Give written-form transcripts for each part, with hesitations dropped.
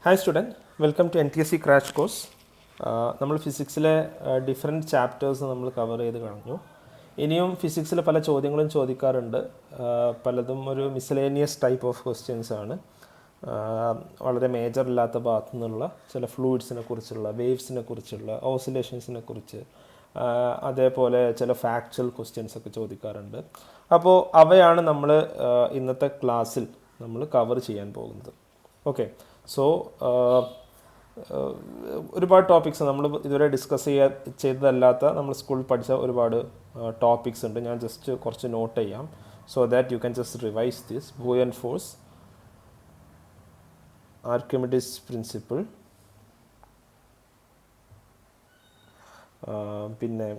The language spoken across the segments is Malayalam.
Hi student, welcome to ntse crash course. നമ്മൾ ഫിസിക്സിലെ ഡിഫറെൻറ്റ് ചാപ്റ്റേഴ്സ് നമ്മൾ കവർ ചെയ്ത് കഴിഞ്ഞു. ഇനിയും ഫിസിക്സിൽ പല ചോദ്യങ്ങളും ചോദിക്കാറുണ്ട്. പലതും ഒരു മിസലേനിയസ് ടൈപ്പ് ഓഫ് ക്വസ്റ്റ്യൻസ് ആണ്. വളരെ മേജർ ഇല്ലാത്ത ഭാഗത്തു നിന്നുള്ള ചില ഫ്ലൂയിഡ്സിനെ കുറിച്ചുള്ള, വേവ്സിനെ കുറിച്ചുള്ള, ഓസിലേഷൻസിനെ കുറിച്ച്, അതേപോലെ ചില ഫാക്ച്വൽ ക്വസ്റ്റ്യൻസ് ഒക്കെ ചോദിക്കാറുണ്ട്. അപ്പോൾ അവയാണ് നമ്മൾ ഇന്നത്തെ ക്ലാസ്സിൽ നമ്മൾ കവർ ചെയ്യാൻ പോകുന്നത്. ഓക്കെ, സോ ഒരുപാട് ടോപ്പിക്സ് നമ്മൾ ഇതുവരെ ഡിസ്കസ് ചെയ്തതല്ലാത്ത നമ്മൾ സ്കൂളിൽ പഠിച്ച ഒരുപാട് ടോപ്പിക്സ് ഉണ്ട്. ഞാൻ ജസ്റ്റ് കുറച്ച് നോട്ട് ചെയ്യാം so that you can just revise this. Buoyant force, Archimedes principle, പിന്നെ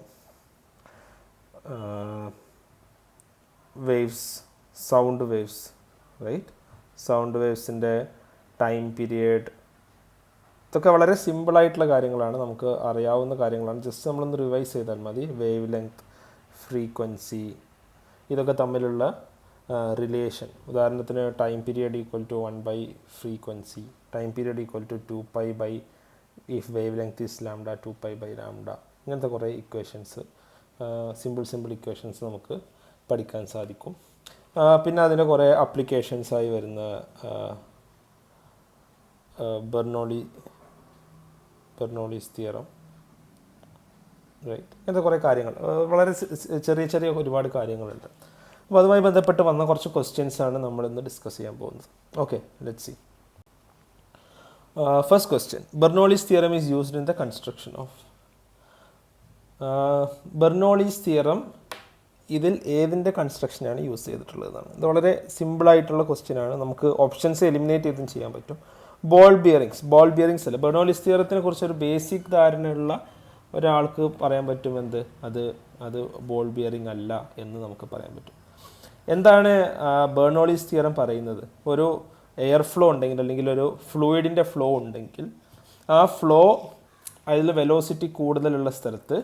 waves, sound waves, right? Sound വേവ്സിൻ്റെ ടൈം പീരിയഡ്, ഇതൊക്കെ വളരെ സിമ്പിളായിട്ടുള്ള കാര്യങ്ങളാണ്, നമുക്ക് അറിയാവുന്ന കാര്യങ്ങളാണ്. ജസ്റ്റ് നമ്മളൊന്ന് റിവൈസ് ചെയ്താൽ മതി. വേവ് ലെങ്ത്, ഫ്രീക്വൻസി, ഇതൊക്കെ തമ്മിലുള്ള റിലേഷൻ. ഉദാഹരണത്തിന് time period equal to 1 / frequency, time period equal to 2π/ if wavelength is lambda, 2π/λ. ഇങ്ങനത്തെ കുറേ ഇക്വേഷൻസ്, സിമ്പിൾ ഇക്വേഷൻസ് നമുക്ക് പഠിക്കാൻ സാധിക്കും. പിന്നെ അതിൻ്റെ കുറേ അപ്ലിക്കേഷൻസായി വരുന്ന ബെർണോളിസ് തിയറം, റൈറ്റ്? ഇങ്ങനത്തെ കുറേ കാര്യങ്ങൾ, വളരെ ചെറിയ ഒരുപാട് കാര്യങ്ങളുണ്ട്. അപ്പോൾ അതുമായി ബന്ധപ്പെട്ട് വന്ന കുറച്ച് ക്വസ്റ്റ്യൻസാണ് നമ്മളിന്ന് ഡിസ്കസ് ചെയ്യാൻ പോകുന്നത്. Okay, let's see. First question, Bernoulli's theorem is used in the construction of. Bernoulli's theorem ഇതിൽ ഏതിൻ്റെ കൺസ്ട്രക്ഷനാണ് യൂസ് ചെയ്തിട്ടുള്ളതാണ്? ഇത് വളരെ സിമ്പിളായിട്ടുള്ള ക്വസ്റ്റ്യനാണ്. നമുക്ക് ഓപ്ഷൻസ് എലിമിനേറ്റ് ചെയ്തും ചെയ്യാൻ പറ്റും. ബോൾ ബിയറിങ്സ് അല്ല. ബെർണോളിസ് തിയറത്തിനെ കുറിച്ച് ഒരു ബേസിക് ധാരണയുള്ള ഒരാൾക്ക് പറയാൻ പറ്റും എന്ത്, അത് ബോൾ ബിയറിംഗ് അല്ല എന്ന് നമുക്ക് പറയാൻ പറ്റും. എന്താണ് ബെർണോളിസ് തിയറം പറയുന്നത്? ഒരു എയർ ഫ്ലോ ഉണ്ടെങ്കിൽ, അല്ലെങ്കിൽ ഒരു ഫ്ലൂയിഡിൻ്റെ ഫ്ലോ ഉണ്ടെങ്കിൽ, ആ ഫ്ലോ അതിൽ വെലോസിറ്റി കൂടുതലുള്ള സ്ഥലത്ത്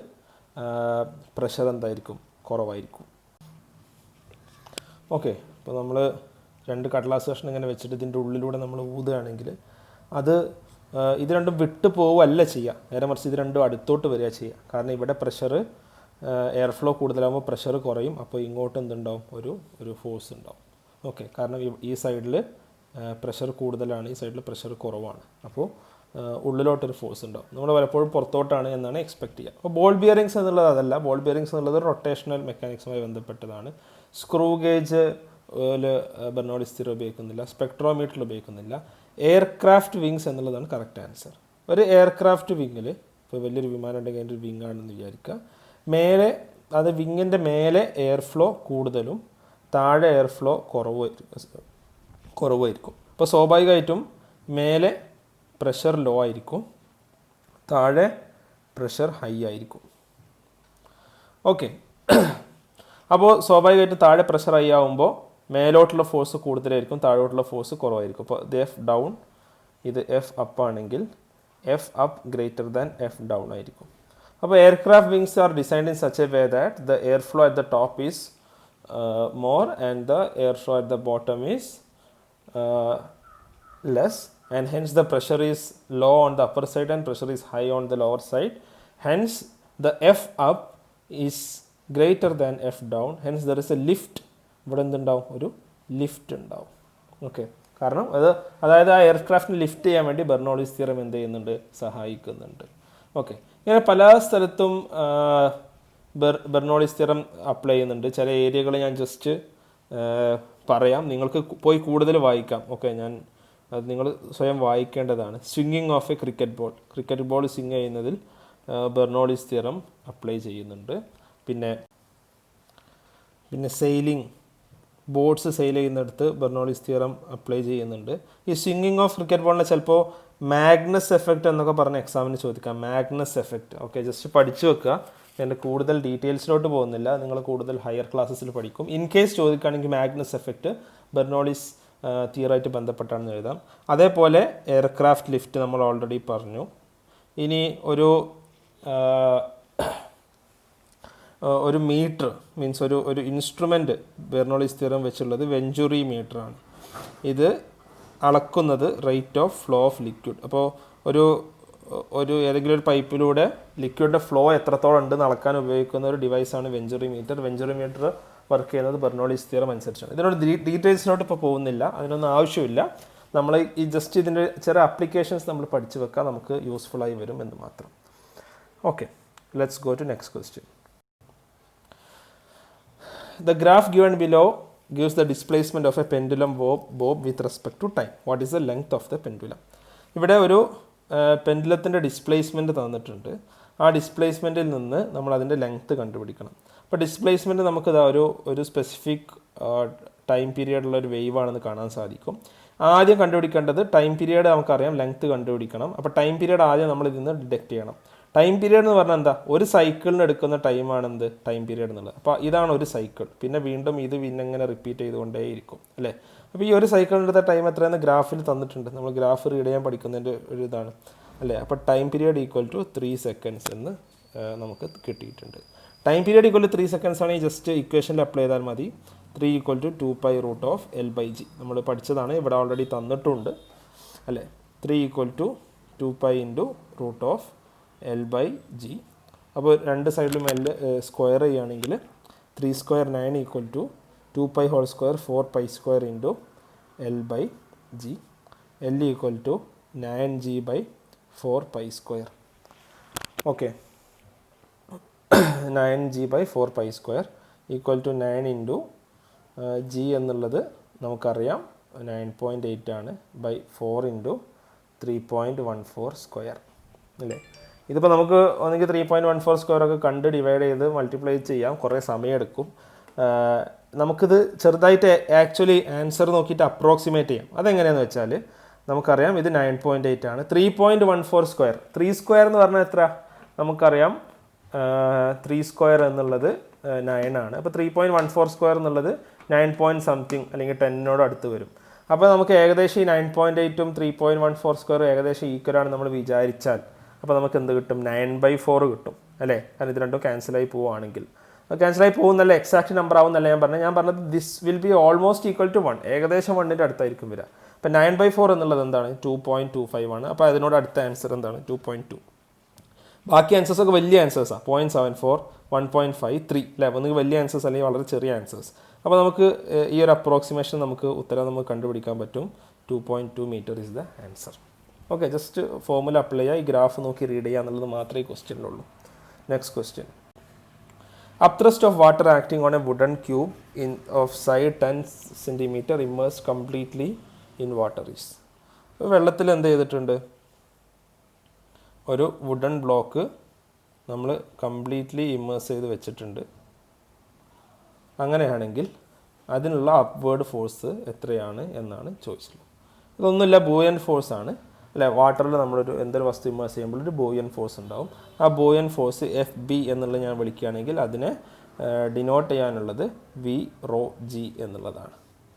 പ്രഷർ എന്തായിരിക്കും? കുറവായിരിക്കും. ഓക്കെ, അപ്പോൾ നമ്മൾ രണ്ട് കടലാസ് കഷ്ണം ഇങ്ങനെ വെച്ചിട്ട് ഇതിൻ്റെ ഉള്ളിലൂടെ നമ്മൾ ഊതുകയാണെങ്കിൽ ഇത് രണ്ടും വിട്ടു പോവുകയല്ല ചെയ്യുക, നേരെ മറിച്ച് ഇത് രണ്ടും അടുത്തോട്ട് വരിക ചെയ്യുക. കാരണം ഇവിടെ പ്രഷർ, എയർ ഫ്ലോ കൂടുതലാകുമ്പോൾ പ്രഷർ കുറയും, അപ്പോൾ ഇങ്ങോട്ട് എന്തുണ്ടാവും? ഒരു ഫോഴ്സ് ഉണ്ടാവും. ഓക്കെ, കാരണം ഈ സൈഡിൽ പ്രഷർ കൂടുതലാണ്, ഈ സൈഡിൽ പ്രഷർ കുറവാണ്, അപ്പോൾ ഉള്ളിലോട്ടൊരു ഫോഴ്സ് ഉണ്ടാവും. നമ്മൾ പലപ്പോഴും പുറത്തോട്ടാണ് എന്നാണ് എക്സ്പെക്ട് ചെയ്യുക. അപ്പോൾ ബോൾ ബിയറിങ്സ് എന്നുള്ളത് അതല്ല. ബോൾ ബിയറിങ്സ് എന്നുള്ളത് റൊട്ടേഷണൽ മെക്കാനിക്സുമായി ബന്ധപ്പെട്ടതാണ്. സ്ക്രൂ ഗേജ് ബെർണോളിസ് തിയറം ഉപയോഗിക്കുന്നില്ല, സ്പെക്ട്രോമീറ്ററിൽ ഉപയോഗിക്കുന്നില്ല. എയർക്രാഫ്റ്റ് വിങ്സ് എന്നുള്ളതാണ് കറക്റ്റ് ആൻസർ. ഒരു എയർക്രാഫ്റ്റ് വിങ്ങിൽ, ഇപ്പോൾ വലിയൊരു വിമാനം ഉണ്ടെങ്കിൽ അതിൻ്റെ ഒരു വിങ് ആണെന്ന് വിചാരിക്കുക. മേലെ, അത് വിങ്ങിൻ്റെ മേലെ എയർ ഫ്ലോ കൂടുതലും താഴെ എയർ ഫ്ലോ കുറവായിരിക്കും. അപ്പോൾ സ്വാഭാവികമായിട്ടും മേലെ പ്രഷർ ലോ ആയിരിക്കും, താഴെ പ്രഷർ ഹൈ ആയിരിക്കും. ഓക്കെ, അപ്പോൾ സ്വാഭാവികമായിട്ടും താഴെ പ്രഷർ ഹൈ ആകുമ്പോൾ മേലോട്ടുള്ള ഫോഴ്സ് കൂടുതലായിരിക്കും, താഴോട്ടുള്ള ഫോഴ്സ് കുറവായിരിക്കും. അപ്പോൾ ഇത് എഫ് ഡൗൺ, ഇത് എഫ് അപ്പ് ആണെങ്കിൽ F up greater than F down ആയിരിക്കും. അപ്പോൾ aircraft wings R designed in such a way that the air flow at the top is more and the air flow at the bottom is less, and hence the pressure is low on the upper side and pressure is high on the lower side. Hence the F up is greater than F down. Hence there is a lift. ഇവിടെ എന്തുണ്ടാവും? ഒരു ലിഫ്റ്റ് ഉണ്ടാവും. ഓക്കെ, കാരണം അതായത് ആ എയർക്രാഫ്റ്റിനെ ലിഫ്റ്റ് ചെയ്യാൻ വേണ്ടി ബെർണോളിസ് തിയറം എന്ത് ചെയ്യുന്നുണ്ട്? സഹായിക്കുന്നുണ്ട്. ഓക്കെ, ഇങ്ങനെ പല സ്ഥലത്തും ബെർണോളിസ് തിയറം അപ്ലൈ ചെയ്യുന്നുണ്ട്. ചില ഏരിയകൾ ഞാൻ ജസ്റ്റ് പറയാം, നിങ്ങൾക്ക് പോയി കൂടുതൽ വായിക്കാം. ഓക്കെ, അത് നിങ്ങൾ സ്വയം വായിക്കേണ്ടതാണ്. സ്വിങ്ങിങ് of a cricket ball swing ചെയ്യുന്നതിൽ ബെർണോളിസ് തിയറം അപ്ലൈ ചെയ്യുന്നുണ്ട്. പിന്നെ സെയിലിംഗ്, ബോട്ട്സ് സെയിൽ ചെയ്യുന്നിടത്ത് ബെർണോളിസ് തിയറം അപ്ലൈ ചെയ്യുന്നുണ്ട്. ഈ സ്വിങ്ങിങ് ഓഫ് ക്രിക്കറ്റ് ബോളിനെ ചിലപ്പോൾ മാഗ്നസ് എഫക്റ്റ് എന്നൊക്കെ പറഞ്ഞ എക്സാമിന് ചോദിക്കാം. മാഗ്നസ് എഫക്റ്റ്, ഓക്കെ, ജസ്റ്റ് പഠിച്ചു വെക്കുക. എൻ്റെ കൂടുതൽ ഡീറ്റെയിൽസിലോട്ട് പോകുന്നില്ല, നിങ്ങൾ കൂടുതൽ ഹയർ ക്ലാസ്സസിൽ പഠിക്കും. ഇൻ കേസ് ചോദിക്കുകയാണെങ്കിൽ മാഗ്നസ് എഫക്റ്റ് ബെർണോളിസ് തിയറായിട്ട് ബന്ധപ്പെട്ടാണെന്ന് എഴുതാം. അതേപോലെ എയർക്രാഫ്റ്റ് ലിഫ്റ്റ് നമ്മൾ ഓൾറെഡി പറഞ്ഞു. ഇനി ഒരു മീറ്റർ മീൻസ് ഒരു ഇൻസ്ട്രുമെൻറ്റ് ബെർണോളിസ് തിയറം വെച്ചുള്ളത് വെഞ്ചുറി മീറ്ററാണ്. ഇത് അളക്കുന്നത് rate of flow of liquid. അപ്പോൾ ഒരു ഏതെങ്കിലും ഒരു പൈപ്പിലൂടെ ലിക്വിഡിൻ്റെ ഫ്ലോ എത്രത്തോളം ഉണ്ടെന്ന് അളക്കാൻ ഉപയോഗിക്കുന്ന ഒരു ഡിവൈസാണ് വെഞ്ചുറിമീറ്റർ. വെഞ്ചുറിമീറ്റർ വർക്ക് ചെയ്യുന്നത് ബെർണോളിസ് തിയറം അനുസരിച്ചാണ്. ഇതിനോട് ഡീറ്റെയിൽസിനോട്ട് ഇപ്പോൾ പോകുന്നില്ല, അതിനൊന്നും ആവശ്യമില്ല. നമ്മൾ ഈ ജസ്റ്റ് ഇതിൻ്റെ ചെറിയ ആപ്ലിക്കേഷൻസ് നമ്മൾ പഠിച്ചു വെക്കാൻ നമുക്ക് യൂസ്ഫുള്ളായി വരും എന്ന് മാത്രം. Okay, let's go to next question. The graph given below gives the displacement of a pendulum bob with respect to time. What is the length of the pendulum? ഇവിടെ ഒരു പെൻഡുലത്തിൻ്റെ ഡിസ്പ്ലേസ്മെൻറ്റ് തന്നിട്ടുണ്ട്. ആ ഡിസ്പ്ലേസ്മെൻറ്റിൽ നിന്ന് നമ്മൾ അതിൻ്റെ ലെങ്ത്ത് കണ്ടുപിടിക്കണം. അപ്പോൾ ഡിസ്പ്ലേസ്മെൻറ്റ് നമുക്കിത് ഒരു സ്പെസിഫിക് ടൈം പീരിയഡുള്ള ഒരു വേവ് ആണെന്ന് കാണാൻ സാധിക്കും. ആദ്യം കണ്ടുപിടിക്കേണ്ടത് ടൈം പീരിയഡ് നമുക്കറിയാം, ലെങ്ത്ത് കണ്ടുപിടിക്കണം. അപ്പോൾ ടൈം പീരിയഡ് ആദ്യം നമ്മൾ ഇതിൽ നിന്ന് ഡിറ്റക്ട് ചെയ്യണം. ടൈം പീരിയഡ് എന്ന് പറഞ്ഞാൽ എന്താ? ഒരു സൈക്കിളിന് എടുക്കുന്ന ടൈമാണെന്ത് ടൈം പീരിയഡ് എന്നുള്ളത്. അപ്പോൾ ഇതാണ് ഒരു സൈക്കിൾ. പിന്നെ വീണ്ടും ഇത് പിന്നെ ഇങ്ങനെ റിപ്പീറ്റ് ചെയ്തുകൊണ്ടേയിരിക്കും അല്ലേ. അപ്പോൾ ഈ ഒരു സൈക്കിളിൻ്റെ ടൈം എത്രയെന്ന് ഗ്രാഫിൽ തന്നിട്ടുണ്ട്. നമ്മൾ ഗ്രാഫ് റീഡ് ചെയ്യാൻ പഠിക്കുന്നതിൻ്റെ ഒരു ഇതാണ് അല്ലേ. അപ്പോൾ time period equal to 3 seconds എന്ന് നമുക്ക് കിട്ടിയിട്ടുണ്ട്. Time period equal to 3 seconds ആണെങ്കിൽ ജസ്റ്റ് ഇക്വേഷനിൽ അപ്ലൈ ചെയ്താൽ മതി. 3 ഈക്വൽ ടു 2π√L/g നമ്മൾ പഠിച്ചതാണ്, ഇവിടെ ഓൾറെഡി തന്നിട്ടുണ്ട് അല്ലേ. 3 ഈക്വൽ ടു 2π × L/g. അപ്പോൾ രണ്ട് സൈഡിലും സ്ക്വയർ ചെയ്യുകയാണെങ്കിൽ 3² 9 equal to 2π² 4π² L/g. L equal to 9g/4π². Okay, 9g/4π² equal to 9 into g എന്നുള്ളത് നമുക്കറിയാം 9.8 ആണ്, ബൈ 4 ഇൻറ്റു 3.14² അല്ലേ. ഇതിപ്പോൾ നമുക്ക് ഒന്നെങ്കിൽ 3.14² ഒക്കെ കണ്ട് ഡിവൈഡ് ചെയ്ത് മൾട്ടിപ്ലൈ ചെയ്യാം, കുറേ സമയമെടുക്കും. നമുക്കിത് ചെറുതായിട്ട് ആക്ച്വലി ആൻസർ നോക്കിയിട്ട് അപ്രോക്സിമേറ്റ് ചെയ്യാം. അതെങ്ങനെയാണെന്ന് വെച്ചാൽ നമുക്കറിയാം ഇത് 9.8 ആണ്. 3.14², 3² എന്ന് പറഞ്ഞാൽ എത്ര നമുക്കറിയാം, 3² എന്നുള്ളത് 9 ആണ്. അപ്പോൾ 3.14² എന്നുള്ളത് 9 something അല്ലെങ്കിൽ 10 അടുത്ത് വരും. അപ്പോൾ നമുക്ക് ഏകദേശം ഈ 9.8ഉം 3.14² ഏകദേശം ഈക്വലാണ് നമ്മൾ വിചാരിച്ചാൽ, അപ്പോൾ നമുക്ക് എന്ത് കിട്ടും? 9/4 കിട്ടും അല്ലേ. കാരണം ഇത് രണ്ടും ക്യാൻസലായി പോവുകയാണെങ്കിൽ, ക്യാൻസലായി പോകുന്നല്ല എക്സാക്ട് നമ്പർ ആവുന്നല്ല ഞാൻ പറഞ്ഞത് this will be almost equal to 1, ഏകദേശം 1ൻ്റെ അടുത്തായിരിക്കും വരിക. അപ്പോൾ 9/4 എന്നുള്ളത് എന്താണ്? 2.25 ആണ്. അപ്പോൾ അതിനോട് അടുത്ത ആൻസർ എന്താണ്? 2.2. ബാക്കി ആൻസേഴ്സൊക്കെ വലിയ ആൻസേഴ്സാണ്, 0.74, 1.5, 3 അല്ലേ. അപ്പോൾ നിങ്ങൾക്ക് വലിയ ആൻസേഴ്സ് അല്ലെങ്കിൽ വളരെ ചെറിയ ആൻസേഴ്സ്. അപ്പോൾ നമുക്ക് ഈ ഒരു അപ്രോക്സിമേഷൻ ഉത്തരം നമുക്ക് കണ്ടുപിടിക്കാൻ പറ്റും. 2.2 metre is the answer. Okay, just formula apply ചെയ്യുക, ഈ ഗ്രാഫ് നോക്കി റീഡ് ചെയ്യുക എന്നുള്ളത് മാത്രമേ ഈ ക്വസ്റ്റ്യനിലുള്ളൂ. Next question. Upthrust of water acting on a wooden cube of side 10 cm immersed completely in water is. വെള്ളത്തിൽ എന്ത് ചെയ്തിട്ടുണ്ട്? ഒരു വുഡൻ ബ്ലോക്ക് നമ്മൾ കംപ്ലീറ്റ്ലി ഇമ്മേഴ്സ് ചെയ്ത് വെച്ചിട്ടുണ്ട്. അങ്ങനെയാണെങ്കിൽ അതിനുള്ള അപ്വേർഡ് ഫോഴ്സ് എത്രയാണ് എന്നാണ് ചോദിച്ചത്. ഇതൊന്നുമില്ല, ബൂയൻ ഫോഴ്സ് ആണ് അല്ലേ. വാട്ടറിൽ നമ്മളൊരു എന്തൊരു വസ്തു ഇമ്മേഴ്സ് ചെയ്യുമ്പോൾ ഒരു ബൂയൻ ഫോഴ്സ് ഉണ്ടാവും. ആ ബൂയൻ ഫോഴ്സ് FB എന്നുള്ളത് ഞാൻ വിളിക്കുകയാണെങ്കിൽ അതിനെ ഡിനോട്ട് ചെയ്യാനുള്ളത് V/ρg എന്നുള്ളതാണ്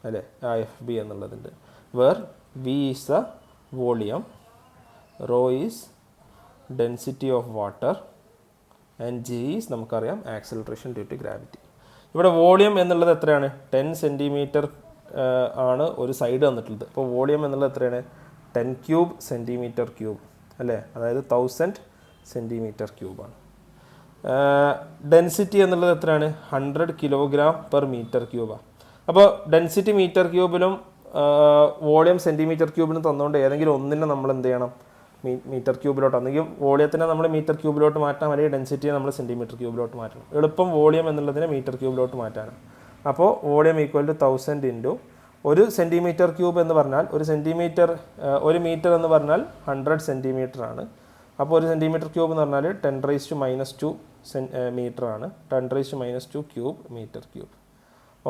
അല്ലേ. ആ FB എന്നുള്ളതുണ്ട്. Where V is the volume, rho is density of water and G is നമുക്കറിയാം ആക്സിലറേഷൻ ഡ്യൂ ടു ഗ്രാവിറ്റി. ഇവിടെ വോളിയം എന്നുള്ളത് എത്രയാണ്? 10 സെൻറ്റിമീറ്റർ ആണ് ഒരു സൈഡ് തന്നിട്ടുള്ളത്. അപ്പോൾ വോളിയം എന്നുള്ളത് എത്രയാണ്? 10³ സെൻറ്റിമീറ്റർ ക്യൂബ് അല്ലേ, അതായത് 1000 സെൻറ്റിമീറ്റർ ക്യൂബാണ്. ഡെൻസിറ്റി എന്നുള്ളത് എത്രയാണ്? 100 kg/m³. അപ്പോൾ ഡെൻസിറ്റി മീറ്റർ ക്യൂബിലും വോളിയം സെൻറ്റിമീറ്റർ ക്യൂബിലും തന്നുകൊണ്ട് ഏതെങ്കിലും ഒന്നിനെ നമ്മൾ എന്ത് ചെയ്യണം? മീറ്റർ ക്യൂബിലോട്ട്, അല്ലെങ്കിൽ വോളിയത്തിനെ നമ്മൾ മീറ്റർ ക്യൂബിലോട്ട് മാറ്റാം, അല്ലെങ്കിൽ ഡെൻസിറ്റിയെ നമ്മൾ സെൻറ്റിമീറ്റർ ക്യൂബിലോട്ട് മാറ്റണം. എളുപ്പം വോളിയം എന്നുള്ളതിനെ മീറ്റർ ക്യൂബിലോട്ട് മാറ്റാനാണ്. അപ്പോൾ വോളിയം ഈക്വൽ ടു 1000 ഇൻറ്റു ഒരു സെൻറ്റിമീറ്റർ ക്യൂബ് എന്ന് പറഞ്ഞാൽ ഒരു മീറ്റർ എന്ന് പറഞ്ഞാൽ 100 സെൻറ്റിമീറ്റർ ആണ്. അപ്പോൾ ഒരു സെൻറ്റിമീറ്റർ ക്യൂബ് എന്ന് പറഞ്ഞാൽ 10⁻²² മീറ്റർ ആണ്. 10⁻² ക്യൂബ് മീറ്റർ ക്യൂബ്.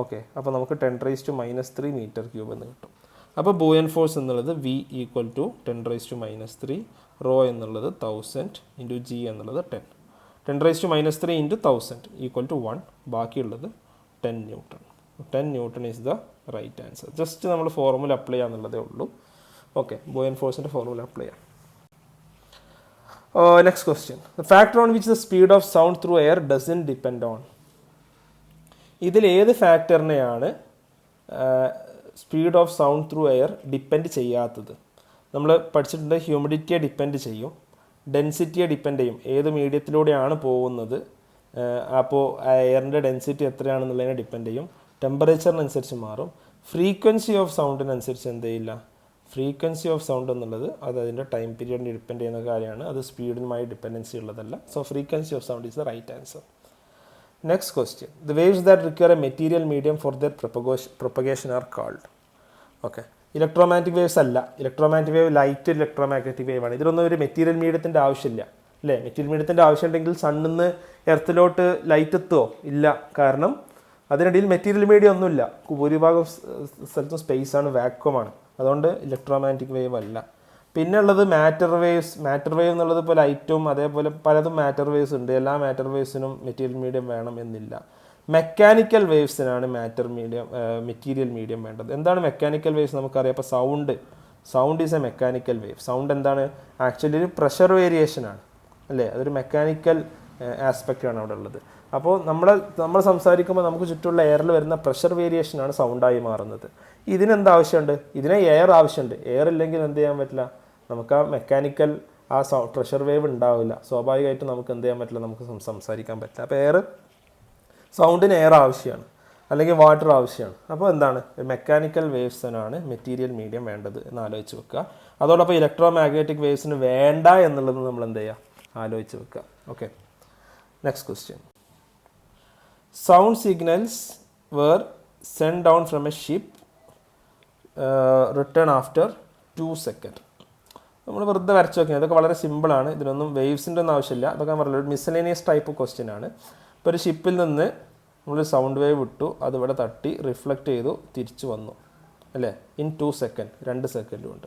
ഓക്കെ, അപ്പോൾ നമുക്ക് 10⁻³ മീറ്റർ ക്യൂബ് എന്ന് കിട്ടും. അപ്പോൾ ബൂയൻ ഫോഴ്സ് എന്നുള്ളത് V ഈക്വൽ ടു 10⁻³ റോ എന്നുള്ളത് 1000 ഇൻറ്റു G എന്നുള്ളത് 10. 10⁻³ ഇൻറ്റു 1000 ഈക്വൽ ടു 1. ബാക്കിയുള്ളത് 10 newton. 10 newton is the right answer. Just നമ്മൾ ഫോർമുല അപ്ലൈ ചെയ്യാന്നുള്ളതേ ഉള്ളൂ. ഓക്കെ, ബോയൻ ഫോഴ്സിൻ്റെ ഫോർമുല അപ്ലൈ ചെയ്യാം. Next question. The factor on which the speed of sound through air doesn't depend on. ഇതിൽ ഏത് ഫാക്ടറിനെയാണ് speed of sound through air depend ചെയ്യാത്തത്? നമ്മൾ പഠിച്ചിട്ടുണ്ട് ഹ്യൂമിഡിറ്റിയെ ഡിപ്പെൻഡ് ചെയ്യും, ഡെൻസിറ്റിയെ ഡിപ്പെൻഡ് ചെയ്യും, ഏത് മീഡിയത്തിലൂടെയാണ് പോകുന്നത്, അപ്പോൾ എയറിൻ്റെ ഡെൻസിറ്റി എത്രയാണെന്നുള്ളതിനെ ഡിപ്പെൻഡ് ചെയ്യും, ടെമ്പറേച്ചറിനനുസരിച്ച് മാറും. ഫ്രീക്വൻസി ഓഫ് സൗണ്ടിനനുസരിച്ച് എന്ത് ചെയ്യില്ല, ഫ്രീക്വൻസി ഓഫ് സൗണ്ട് എന്നുള്ളത് അത് അതിൻ്റെ ടൈം പീരിയഡിന് ഡിപ്പെൻഡ് ചെയ്യുന്ന കാര്യമാണ്, അത് സ്പീഡിനുമായി ഡിപ്പെൻഡൻസി ഉള്ളതല്ല. So frequency of sound is the right answer. Next question, the waves that require a material medium for their propagation are called. Okay, electromagnetic waves അല്ല. Electromagnetic wave light electromagnetic wave ആണ്. ഇതിലൊന്നും ഒരു മെറ്റീരിയൽ മീഡിയത്തിൻ്റെ ആവശ്യമില്ല അല്ലേ? മെറ്റീരിയൽ മീഡിയത്തിൻ്റെ ആവശ്യമുണ്ടെങ്കിൽ സണ്ണിൽ നിന്ന് എർത്തിലോട്ട് ലൈറ്റ് എത്തുമോ? ഇല്ല. കാരണം അതിനിടയിൽ മെറ്റീരിയൽ മീഡിയം ഒന്നുമില്ല. ഭൂരിഭാഗം സ്ഥലത്തും സ്പേസാണ്, വാക്വമാണ്. അതുകൊണ്ട് ഇലക്ട്രോമാഗ്നറ്റിക് വേവ് അല്ല. പിന്നെ ഉള്ളത് മാറ്റർ വേവ്സ്. മാറ്റർ വേവ് എന്നുള്ളത് ഇപ്പോൾ ലൈറ്റും അതേപോലെ പലതും മാറ്റർ വേവ്സ് ഉണ്ട്. എല്ലാ മാറ്റർ വേവ്സിനും മെറ്റീരിയൽ മീഡിയം വേണം എന്നില്ല. മെക്കാനിക്കൽ വേവ്സിനാണ് മെറ്റീരിയൽ മീഡിയം വേണ്ടത്. എന്താണ് മെക്കാനിക്കൽ വേവ്സ് നമുക്കറിയാം. ഇപ്പോൾ sound is A mechanical wave. Sound എന്താണ്? ആക്ച്വലി ഒരു പ്രഷർ വേരിയേഷനാണ് അല്ലേ? അതൊരു മെക്കാനിക്കൽ ആസ്പെക്റ്റാണ് അവിടെ ഉള്ളത്. അപ്പോൾ നമ്മൾ സംസാരിക്കുമ്പോൾ നമുക്ക് ചുറ്റുമുള്ള എയറിൽ വരുന്ന പ്രഷർ വേരിയേഷനാണ് സൗണ്ടായി മാറുന്നത്. ഇതിനെന്ത് ആവശ്യമുണ്ട്? ഇതിനെ എയർ ആവശ്യമുണ്ട്. എയർ ഇല്ലെങ്കിൽ എന്ത് ചെയ്യാൻ പറ്റില്ല, നമുക്ക് ആ മെക്കാനിക്കൽ പ്രഷർ വേവ് ഉണ്ടാവില്ല. സ്വാഭാവികമായിട്ടും നമുക്ക് എന്ത് ചെയ്യാൻ പറ്റില്ല, നമുക്ക് സംസാരിക്കാൻ പറ്റില്ല. അപ്പോൾ സൗണ്ടിന് എയർ ആവശ്യമാണ്, അല്ലെങ്കിൽ വാട്ടർ ആവശ്യമാണ്. അപ്പോൾ എന്താണ്, മെക്കാനിക്കൽ വേവ്സിനാണ് മെറ്റീരിയൽ മീഡിയം വേണ്ടത് എന്ന് ആലോചിച്ച് വെക്കുക. അതോടൊപ്പം ഇലക്ട്രോ മാഗ്നറ്റിക് വേവ്സിന് വേണ്ട എന്നുള്ളത് നമ്മൾ എന്ത് ചെയ്യുക, ആലോചിച്ച് വെക്കുക. Okay, next question. Sound signals were sent down from a ship return after 2 seconds. നമ്മൾ വെറുതെ വരച്ച് നോക്കിയാൽ ഇതൊക്കെ വളരെ സിമ്പിളാണ്. ഇതിനൊന്നും വേവ്സിൻ്റെ ഒന്നും ആവശ്യമില്ല. അതൊക്കെ ഞാൻ പറഞ്ഞത് ഒരു മിസ്സലേനിയസ് ടൈപ്പ് ക്വസ്റ്റ്യൻ ആണ്. ഇപ്പോൾ ഒരു ഷിപ്പിൽ നിന്ന് നമ്മൾ സൗണ്ട് വേവ് വിട്ടു, അത് ഇവിടെ തട്ടി റിഫ്ലക്റ്റ് ചെയ്തു, തിരിച്ചു വന്നു അല്ലേ, ഇൻ 2 seconds, 2 സെക്കൻഡ് കൊണ്ട്.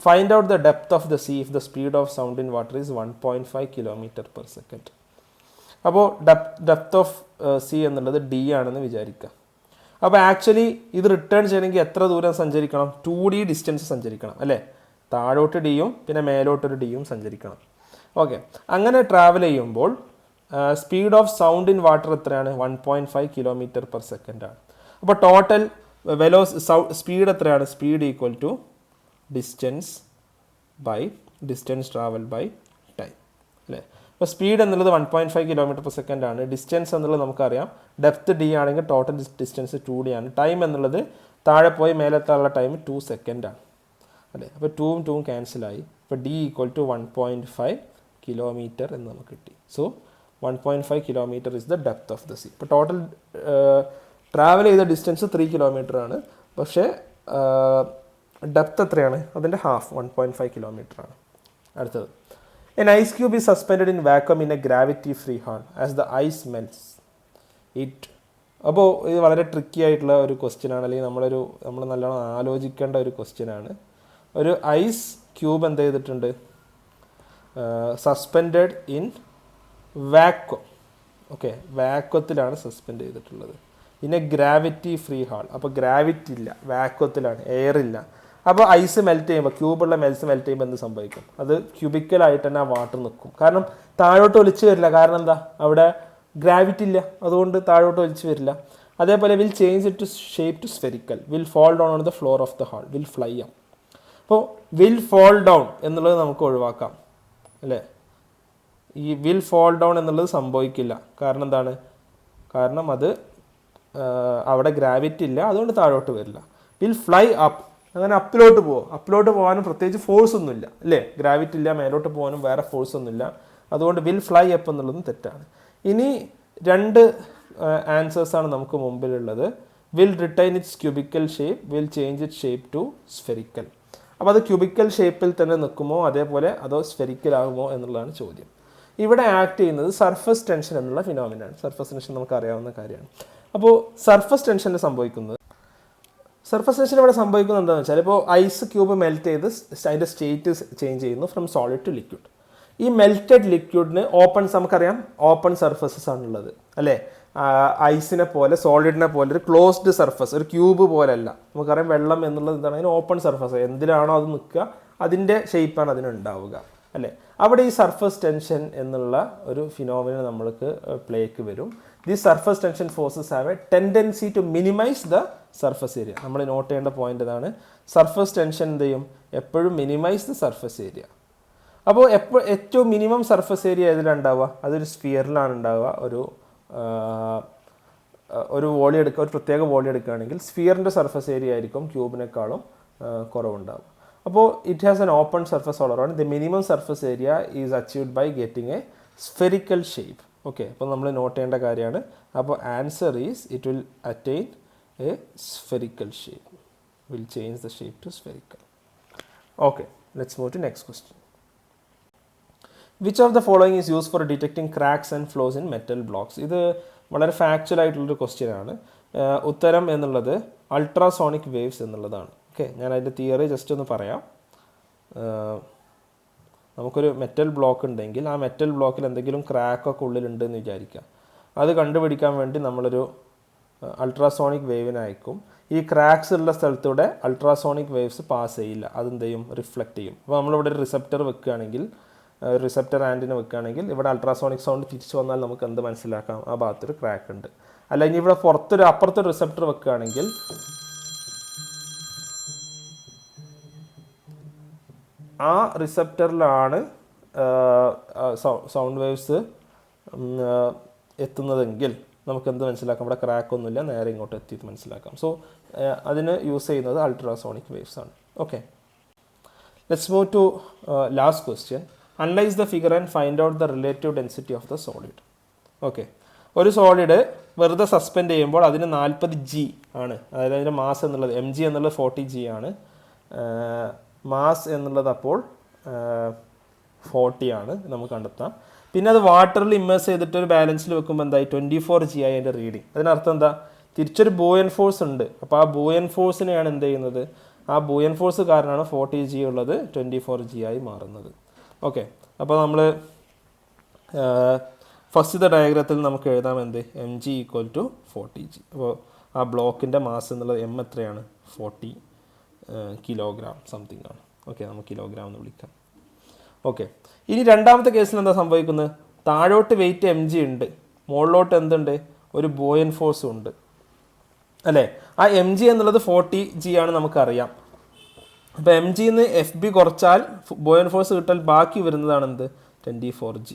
Find out the depth of the sea if the speed of sound in water is 1.5 km/s. അപ്പോൾ ഡെപ്ത് ഓഫ് സി എന്നുള്ളത് ഡി ആണെന്ന് വിചാരിക്കുക. അപ്പോൾ ആക്ച്വലി ഇത് റിട്ടേൺ ചെയ്യണമെങ്കിൽ എത്ര ദൂരം സഞ്ചരിക്കണം? 2D ഡിസ്റ്റൻസ് സഞ്ചരിക്കണം അല്ലേ? താഴോട്ട് ഡിയും പിന്നെ മേലോട്ടൊരു ഡിയും സഞ്ചരിക്കണം. ഓക്കെ, അങ്ങനെ ട്രാവൽ ചെയ്യുമ്പോൾ speed of sound in water എത്രയാണ്? 1.5 km/s ആണ്. അപ്പോൾ ടോട്ടൽ സ്പീഡ് എത്രയാണ്? Speed equal to distance travel by time അല്ലേ? അപ്പോൾ സ്പീഡ് എന്നുള്ളത് 1.5 km/s ആണ്. ഡിസ്റ്റൻസ് എന്നുള്ളത് നമുക്കറിയാം, ഡെപ്ത് ഡി ആണെങ്കിൽ ടോട്ടൽ ഡിസ്റ്റൻസ് 2D ആണ്. ടൈം എന്നുള്ളത് താഴെ പോയി മേലെത്താനുള്ള ടൈം 2 seconds ആണ് അല്ലേ? അപ്പോൾ 2ഉം 2ഉം ക്യാൻസലായി. ഇപ്പോൾ ഡി ഈക്വൽ ടു 1.5 km എന്ന് നമുക്ക് കിട്ടി. So 1.5 km is the depth of the sea. ഇപ്പോൾ ടോട്ടൽ ട്രാവൽ ചെയ്ത ഡിസ്റ്റൻസ് 3 km ആണ്. പക്ഷേ ഡെപ്ത് എത്രയാണ്? അതിൻ്റെ ഹാഫ് 1.5 km ആണ്. അടുത്തത്, an ice cube is suspended in vacuum in a gravity free hall as the ice melts it. അപ്പോൾ ഇത് വളരെ ട്രിക്കി ആയിട്ടുള്ള ഒരു ക്വസ്റ്റ്യൻ ആണ്, അല്ലെങ്കിൽ നമ്മൾ നല്ലോണം ആലോചിക്കേണ്ട ഒരു ക്വസ്റ്റ്യൻ ആണ്. ഒരു ഐസ് ക്യൂബ് എന്ത് ചെയ്തിട്ടുണ്ട്? Suspended in vacuum. ഓക്കെ, വാക്വത്തിലാണ് സസ്പെൻഡ് ചെയ്തിട്ടുള്ളത്. പിന്നെ ഗ്രാവിറ്റി ഫ്രീ ഹാൾ. അപ്പോൾ ഗ്രാവിറ്റി ഇല്ല, വാക്വത്തിലാണ്, എയർ ഇല്ല. അപ്പോൾ ഐസ് മെൽറ്റ് ചെയ്യുമ്പോൾ, ക്യൂബുള്ള മെൽറ്റ് ചെയ്യുമ്പോൾ എന്ത് സംഭവിക്കും? അത് ക്യൂബിക്കലായിട്ട് തന്നെ ആ വാട്ടർ നിൽക്കും. കാരണം താഴോട്ട് ഒലിച്ച് വരില്ല. കാരണം എന്താ? അവിടെ ഗ്രാവിറ്റി ഇല്ല, അതുകൊണ്ട് താഴോട്ട് ഒലിച്ച് വരില്ല. അതേപോലെ will change it to shape to spherical, will fall down on the floor of the hall, will fly ആം. അപ്പോൾ വിൽ ഫോൾ ഡൗൺ എന്നുള്ളത് നമുക്ക് ഒഴിവാക്കാം അല്ലേ? ഈ വിൽ ഫോൾ ഡൗൺ എന്നുള്ളത് സംഭവിക്കില്ല. കാരണം എന്താണ്? കാരണം അത് അവിടെ ഗ്രാവിറ്റി ഇല്ല, അതുകൊണ്ട് താഴോട്ട് വരില്ല. വിൽ ഫ്ലൈ അപ്പ്, അങ്ങനെ അപ്പിലോട്ട് പോകാനും പ്രത്യേകിച്ച് ഫോഴ്സ് ഒന്നുമില്ല അല്ലേ? ഗ്രാവിറ്റി ഇല്ല, മേലോട്ട് പോകാനും വേറെ ഫോഴ്സ് ഒന്നുമില്ല. അതുകൊണ്ട് വിൽ ഫ്ലൈ അപ്പ് എന്നുള്ളതും തെറ്റാണ്. ഇനി 2 ആൻസേഴ്സാണ് നമുക്ക് മുമ്പിലുള്ളത്. Will retain its cubical shape, will change it shape to spherical. അപ്പോൾ അത് ക്യൂബിക്കൽ ഷേപ്പിൽ തന്നെ നിൽക്കുമോ അതേപോലെ അതോ സ്ഫെറിക്കൽ ആകുമോ എന്നുള്ളതാണ് ചോദ്യം. ഇവിടെ ആക്ട് ചെയ്യുന്നത് സർഫസ് ടെൻഷൻ എന്നുള്ള ഫിനോമിനാണ്. സർഫസ് ടെൻഷൻ നമുക്ക് അറിയാവുന്ന കാര്യമാണ്. അപ്പോൾ സർഫസ് ടെൻഷനിൽ സംഭവിക്കുന്നത്, സർഫസ് ടെൻഷൻ ഇവിടെ സംഭവിക്കുന്നത് എന്താണെന്ന് വെച്ചാൽ, ഇപ്പോൾ ഐസ് ക്യൂബ് മെൽറ്റ് ചെയ്ത് അതിൻ്റെ സ്റ്റേറ്റ് ചേഞ്ച് ചെയ്യുന്നു ഫ്രം സോളിഡ് ടു ലിക്വിഡ്. ഈ മെൽറ്റഡ് ലിക്വിഡിന് നമുക്കറിയാം ഓപ്പൺ സർഫസസ് ആണുള്ളത് അല്ലേ? ഐസിനെ പോലെ സോളിഡിനെ പോലെ ഒരു ക്ലോസ്ഡ് സർഫസ്, ഒരു ക്യൂബ് പോലെയല്ല. നമുക്കറിയാം വെള്ളം എന്നുള്ളത് എന്താണ്? അതിന് ഓപ്പൺ സർഫസ്, എന്തിലാണോ അത് നിൽക്കുക അതിൻ്റെ ഷേപ്പാണ് അതിനുണ്ടാവുക അല്ലേ? അവിടെ ഈ സർഫസ് ടെൻഷൻ എന്നുള്ള ഒരു ഫിനോമിന നമ്മൾക്ക് പ്ലേക്ക് വരും. The surface tension forces have a tendency to minimise the surface area. നമ്മൾ നോട്ട് ചെയ്യേണ്ട പോയിന്റ് ഇതാണ്. സർഫസ് ടെൻഷൻ എന്ത് ചെയ്യും? എപ്പോഴും മിനിമൈസ് ദ സർഫസ് ഏരിയ. അപ്പോൾ ഏറ്റവും മിനിമം സർഫസ് ഏരിയ ഏതിലുണ്ടാവുക? അതൊരു സ്ഫിയറിലാണ് ഉണ്ടാവുക. ഒരു വോളി എടുക്കുക, ഒരു പ്രത്യേക വോളി എടുക്കുകയാണെങ്കിൽ സ്ഫിയറിൻ്റെ സർഫസ് ഏരിയ ആയിരിക്കും ക്യൂബിനേക്കാളും കുറവുണ്ടാവും. അപ്പോൾ it has an open surface all around. The minimum surface area is achieved by getting a spherical shape. Okay, അപ്പോൾ നമ്മൾ നോട്ട് ചെയ്യേണ്ട കാര്യമാണ്. അപ്പോൾ answer is it will attain a spherical shape, will change the shape to spherical. Okay, let's move to next question. Which of the following is use for detecting cracks and flaws in metal blocks? ഇത് വളരെ ഫാക്ച്വൽ ആയിട്ടുള്ളൊരു ക്വസ്റ്റ്യൻ ആണ്. ഉത്തരം എന്നുള്ളത് അൾട്രാസോണിക് വേവ്സ് എന്നുള്ളതാണ്. ഓക്കെ, ഞാൻ അതിൻ്റെ തിയറി ജസ്റ്റ് ഒന്ന് പറയാം. നമുക്കൊരു മെറ്റൽ ബ്ലോക്ക് ഉണ്ടെങ്കിൽ ആ മെറ്റൽ ബ്ലോക്കിൽ എന്തെങ്കിലും ക്രാക്കൊക്കെ ഉള്ളിലുണ്ടെന്ന് വിചാരിക്കുക. അത് കണ്ടുപിടിക്കാൻ വേണ്ടി നമ്മളൊരു അൾട്രാസോണിക് വേവിനെ അയക്കും. ഈ ക്രാക്സ് ഉള്ള സ്ഥലത്തൂടെ അൾട്രാസോണിക് വേവ്സ് പാസ് ചെയ്യില്ല, അതെന്ത് ചെയ്യും? റിഫ്ലക്റ്റ് ചെയ്യും. അപ്പോൾ നമ്മളിവിടെ ഒരു റിസപ്റ്റർ വെക്കുകയാണെങ്കിൽ, റിസപ്റ്റർ ആൻറ്റിനെ വെക്കുകയാണെങ്കിൽ ഇവിടെ അൾട്രാസോണിക് സൗണ്ട് തിരിച്ചു വന്നാൽ നമുക്ക് എന്ത് മനസ്സിലാക്കാം? ആ ഭാഗത്തൊരു ക്രാക്ക് ഉണ്ട്. അല്ലെങ്കിൽ ഇവിടെ അപ്പുറത്തൊരു റിസപ്റ്റർ വെക്കുകയാണെങ്കിൽ ആ റിസപ്റ്ററിലാണ് സൗണ്ട് വേവ്സ് എത്തുന്നതെങ്കിൽ നമുക്ക് എന്ത് മനസ്സിലാക്കാം? ഇവിടെ ക്രാക്ക് ഒന്നുമില്ല, നേരെ ഇങ്ങോട്ട് എത്തിയിട്ട് മനസ്സിലാക്കാം. സോ അതിന് യൂസ് ചെയ്യുന്നത് അൾട്രാസോണിക് വേവ്സ് ആണ്. Okay, let's move to last question. Analyse the figure and find out the relative density of the solid. Okay, ഒരു സോളിഡ് വെറുതെ സസ്പെൻഡ് ചെയ്യുമ്പോൾ അതിന് 40G ആണ്, അതായത് അതിൻ്റെ മാസ് എന്നുള്ളത് mg എന്നുള്ളത് 40G ആണ്, മാസ് എന്നുള്ളത് അപ്പോൾ 40 ആണ് നമുക്ക് കണ്ടെത്താം. പിന്നെ അത് വാട്ടറിൽ ഇമ്മേഴ്സ് ചെയ്തിട്ട് ഒരു ബാലൻസിൽ വെക്കുമ്പോൾ എന്തായി? 24G ആയി അതിൻ്റെ റീഡിങ്. അതിനർത്ഥം എന്താ? തിരിച്ചൊരു ബൂയൻ ഫോഴ്സ് ഉണ്ട്. അപ്പോൾ ആ ബൂയൻ ഫോഴ്സിനെയാണ് എന്ത് ചെയ്യുന്നത്? ആ ബൂയൻ ഫോഴ്സ് കാരണമാണ് 40G ഉള്ളത് 24G ആയി മാറുന്നത്. ഓക്കെ, അപ്പോൾ നമ്മൾ ഫസ്റ്റത്തെ ഡയഗ്രത്തിൽ നമുക്ക് എഴുതാം എന്ത്? mg equal to 40G. അപ്പോൾ ആ ബ്ലോക്കിൻ്റെ മാസ് എന്നുള്ളത് m എത്രയാണ്? 40 കിലോഗ്രാം സംതിങ് ആണ്. ഓക്കെ, നമുക്ക് കിലോഗ്രാം എന്ന് വിളിക്കാം. ഓക്കെ, ഇനി രണ്ടാമത്തെ കേസിൽ എന്താ സംഭവിക്കുന്നത്? താഴോട്ട് വെയിറ്റ് mg ഉണ്ട്, മുകളിലോട്ട് എന്തുണ്ട്? ഒരു ബോയൻ ഫോഴ്സും ഉണ്ട് അല്ലേ? ആ mg എന്നുള്ളത് 40G ആണ് നമുക്കറിയാം. അപ്പോൾ mgന്ന് FB കുറച്ചാൽ ബോയൻ ഫോഴ്സ് കിട്ടാൽ ബാക്കി വരുന്നതാണ് എന്ത്? 24G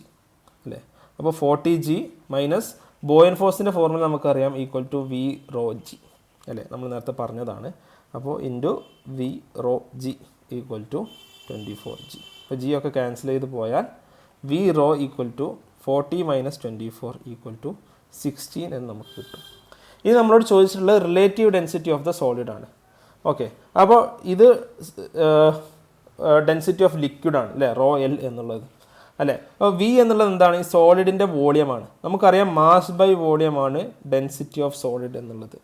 അല്ലേ? അപ്പോൾ 40G മൈനസ് ബോയൻ ഫോഴ്സിൻ്റെ ഫോർമുല നമുക്കറിയാം equal to V rho G അല്ലേ? നമ്മൾ നേരത്തെ പറഞ്ഞതാണ്. അപ്പോൾ into V rho G equal to 24G. അപ്പോൾ G ഒക്കെ ക്യാൻസൽ ചെയ്ത് പോയാൽ V rho equal to 40 minus 24 equal to 16 എന്ന് നമുക്ക് കിട്ടും. ഇത് നമ്മളോട് ചോദിച്ചിട്ടുള്ളത് relative density of the solid ആണ്. ഓക്കെ, അപ്പോൾ ഇത് ഡെൻസിറ്റി ഓഫ് ലിക്വിഡ് ആണ് അല്ലേ? റോ L എന്നുള്ളത് അല്ലേ? അപ്പോൾ V എന്നുള്ളത് എന്താണ്? ഈ സോളിഡിൻ്റെ വോളിയമാണ്. നമുക്കറിയാം മാസ് ബൈ വോളിയമാണ് ഡെൻസിറ്റി ഓഫ് സോളിഡ് എന്നുള്ളത്.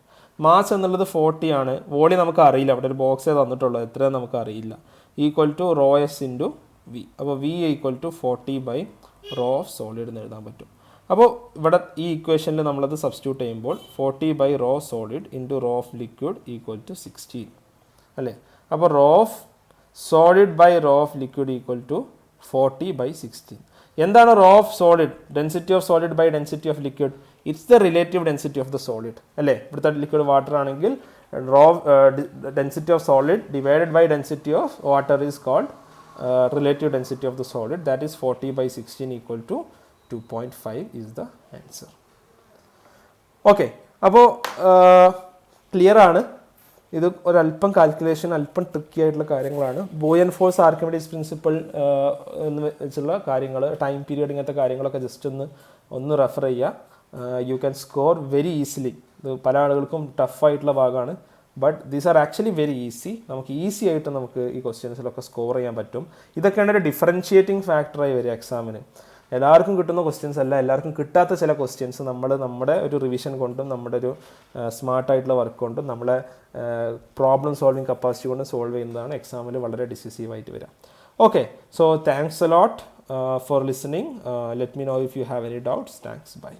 മാസ് എന്നുള്ളത് 40 ആണ്, വോളിയം നമുക്ക് അറിയില്ല, അവിടെ ഒരു ബോക്സേ തന്നിട്ടുള്ളത്, എത്രയും നമുക്ക് അറിയില്ല. Equal to rho S into V. അപ്പോൾ V equal to 40 by rho of solid എന്ന് എഴുതാൻ പറ്റും. അപ്പോൾ ഇവിടെ ഈ ഇക്വേഷനിൽ നമ്മളത് സബ്സ്റ്റിറ്റ്യൂട്ട് ചെയ്യുമ്പോൾ 40 by rho solid into rho of liquid equal to 16 അല്ലേ? അപ്പോൾ rho of solid by rho of liquid equal to 40 by 16. എന്താണ് rho of solid? Density of solid by density of liquid. It's the relative density of the solid അല്ലേ? ഇവിടുത്തെ ലിക്വിഡ് വാട്ടർ ആണെങ്കിൽ rho density of solid divided by density of water is called relative density of the solid. That is 40 by 16 equal to 2.5 is the answer. Okay, അപ്പോൾ ക്ലിയർ ആണ്. ഇത് ഒരല്പം കാൽക്കുലേഷൻ, അല്പം ട്രിക്കി ആയിട്ടുള്ള കാര്യങ്ങളാണ്. ബോയൻ ഫോഴ്സ്, ആർക്കിമിഡീസ് പ്രിൻസിപ്പിൾ എന്ന് വെച്ചുള്ള കാര്യങ്ങൾ, ടൈം പീരിയഡ്, ഇങ്ങനത്തെ കാര്യങ്ങളൊക്കെ ജസ്റ്റ് ഒന്ന് റെഫർ ചെയ്യുക. You can score very easily. ഇത് പല ആളുകൾക്കും ടഫായിട്ടുള്ള ഭാഗമാണ്, but these are actually very easy. നമുക്ക് ഈസി ആയിട്ട് നമുക്ക് ഈ ക്വസ്റ്റ്യൻസിലൊക്കെ സ്കോർ ചെയ്യാൻ പറ്റും. ഇതൊക്കെയാണ് ഒരു ഡിഫറൻഷിയേറ്റിംഗ് ഫാക്ടറായി വരിക എക്സാമിന്. എല്ലാവർക്കും കിട്ടുന്ന ക്വസ്റ്റ്യൻസ് അല്ല, എല്ലാവർക്കും കിട്ടാത്ത ചില ക്വസ്റ്റ്യൻസ് നമ്മൾ നമ്മുടെ ഒരു റിവിഷൻ കൊണ്ടും നമ്മുടെ ഒരു സ്മാർട്ടായിട്ടുള്ള വർക്ക് കൊണ്ടും നമ്മളെ പ്രോബ്ലം സോൾവിങ് കപ്പാസിറ്റി കൊണ്ടും സോൾവ് ചെയ്യുന്നതാണ് എക്സാമിൽ വളരെ ഡിസിസീവായിട്ട് വരിക. Okay, so thanks a lot for listening. Let me know if you have any doubts. Thanks, by.